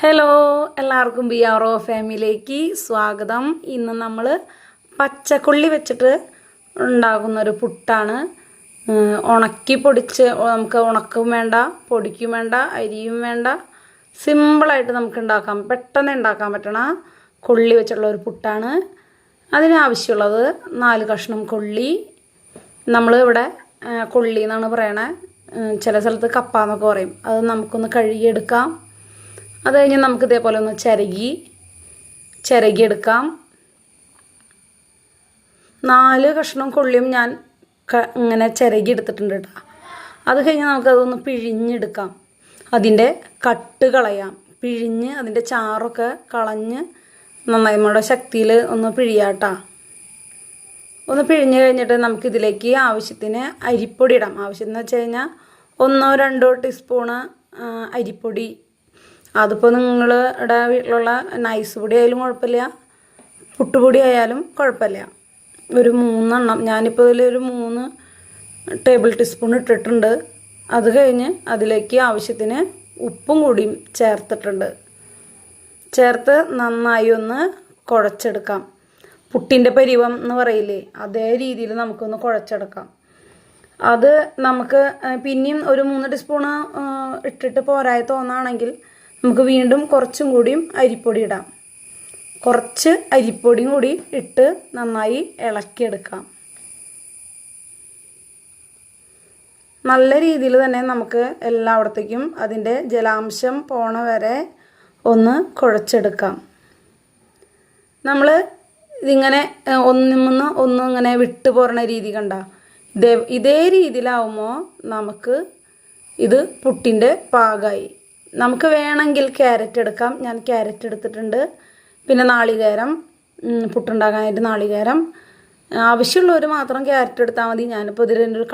Hello എല്ലാവർക്കും BRO ഫാമിലിയിലേക്ക് സ്വാഗതം. ഇന്ന് നമ്മൾ പച്ചക്കൊള്ളി വെച്ചിട്ട് ഉണ്ടാകുന്നൊരു പുട്ടാണ്. ഉണക്കി പൊടിച്ച് നമുക്ക് ഉണക്കും വേണ്ട, പൊടിക്കും വേണ്ട, അരിയും വേണ്ട, സിമ്പിളായിട്ട് നമുക്ക് ഉണ്ടാക്കാം, പെട്ടെന്ന് ഉണ്ടാക്കാൻ പറ്റണ കൊള്ളി വെച്ചുള്ള ഒരു പുട്ടാണ്. അതിനാവശ്യമുള്ളത് 4 കഷ്ണം കൊള്ളി. നമ്മൾ ഇവിടെ കൊള്ളി എന്നാണ് പറയണേ, ചില സ്ഥലത്ത് കപ്പ എന്നൊക്കെ പറയും. അത് നമുക്കൊന്ന് കഴുകിയെടുക്കാം. അത് കഴിഞ്ഞ് നമുക്ക് ഇതേപോലെ ഒന്ന് ചിരകിയെടുക്കാം. 4 കഷ്ണം കൊള്ളിയും ഞാൻ ഇങ്ങനെ ചിരകി എടുത്തിട്ടുണ്ട് കേട്ടോ. അത് കഴിഞ്ഞ് നമുക്കതൊന്ന് പിഴിഞ്ഞെടുക്കാം. അതിൻ്റെ കട്ട് കളയാം. പിഴിഞ്ഞ് അതിൻ്റെ ചാറൊക്കെ കളഞ്ഞ് നന്നായി നമ്മുടെ ശക്തിയിൽ ഒന്ന് പിഴിയാട്ടോ. ഒന്ന് പിഴിഞ്ഞ് കഴിഞ്ഞിട്ട് നമുക്കിതിലേക്ക് ആവശ്യത്തിന് അരിപ്പൊടി ഇടാം. ആവശ്യമെന്ന് വെച്ച് കഴിഞ്ഞാൽ 1-2 ടീസ്പൂണ് അരിപ്പൊടി. അതിപ്പോൾ നിങ്ങളുടെ വീട്ടിലുള്ള നൈസ് പൊടി ആയാലും കുഴപ്പമില്ല, പുട്ടുപൊടി ആയാലും കുഴപ്പമില്ല. ഒരു 3 എണ്ണം, ഞാനിപ്പോൾ ഇതിലൊരു 3 ടേബിൾ ടീസ്പൂൺ ഇട്ടിട്ടുണ്ട്. അത് കഴിഞ്ഞ് അതിലേക്ക് ആവശ്യത്തിന് ഉപ്പും കൂടിയും ചേർത്തിട്ടുണ്ട്. ചേർത്ത് നന്നായി ഒന്ന് കുഴച്ചെടുക്കാം. പുട്ടിൻ്റെ പരിവം എന്ന് പറയില്ലേ, അതേ രീതിയിൽ നമുക്കൊന്ന് കുഴച്ചെടുക്കാം. അത് നമുക്ക് പിന്നെയും ഒരു 3 ടീസ്പൂണ് ഇട്ടിട്ട് പോരായി തോന്നുകയാണെങ്കിൽ നമുക്ക് വീണ്ടും കുറച്ചും കൂടിയും അരിപ്പൊടി ഇടാം. കുറച്ച് അരിപ്പൊടിയും കൂടി ഇട്ട് നന്നായി ഇളക്കിയെടുക്കാം. നല്ല രീതിയിൽ തന്നെ നമുക്ക് എല്ലായിടത്തേക്കും അതിൻ്റെ ജലാംശം പോണ വരെ ഒന്ന് കുഴച്ചെടുക്കാം. നമ്മൾ ഇതിങ്ങനെ ഒന്ന് ഇങ്ങനെ വിട്ടു പോരണ രീതി കണ്ട ഇതേ രീതിയിലാവുമ്പോൾ നമുക്ക് ഇത് പുട്ടിൻ്റെ പാകമായി. നമുക്ക് വേണമെങ്കിൽ ക്യാരറ്റ് എടുക്കാം. ഞാൻ ക്യാരറ്റ് എടുത്തിട്ടുണ്ട്. പിന്നെ നാളികേരം, പുട്ടുണ്ടാക്കാനായിട്ട് നാളികേരം. ആവശ്യമുള്ളവർ മാത്രം ക്യാരറ്റ് എടുത്താൽ മതി. ഞാനിപ്പോൾ ഇതിലൊരു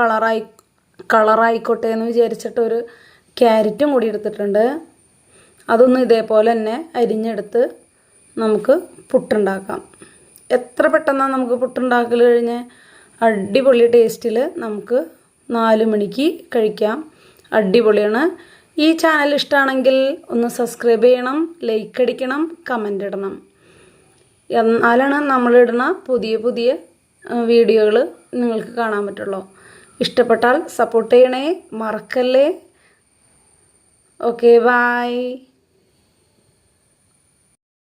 കളറായിക്കോട്ടെ എന്ന് വിചാരിച്ചിട്ട് ഒരു ക്യാരറ്റും കൂടി എടുത്തിട്ടുണ്ട്. അതൊന്നും ഇതേപോലെ തന്നെ അരിഞ്ഞെടുത്ത് നമുക്ക് പുട്ടുണ്ടാക്കാം. എത്ര പെട്ടെന്നാണ് നമുക്ക് പുട്ടുണ്ടാക്കൽ കഴിഞ്ഞ് അടിപൊളി ടേസ്റ്റിൽ നമുക്ക് 4 മണിക്ക് കഴിക്കാം. അടിപൊളിയാണ്. ഈ ചാനൽ ഇഷ്ടമാണെങ്കിൽ ഒന്ന് സബ്സ്ക്രൈബ് ചെയ്യണം, ലൈക്ക് അടിക്കണം, കമൻ്റ് ഇടണം. എന്നാലാണ് നമ്മളിടുന്ന പുതിയ വീഡിയോകൾ നിങ്ങൾക്ക് കാണാൻ പറ്റുള്ളൂ. ഇഷ്ടപ്പെട്ടാൽ സപ്പോർട്ട് ചെയ്യണേ, മറക്കല്ലേ. Okay, by.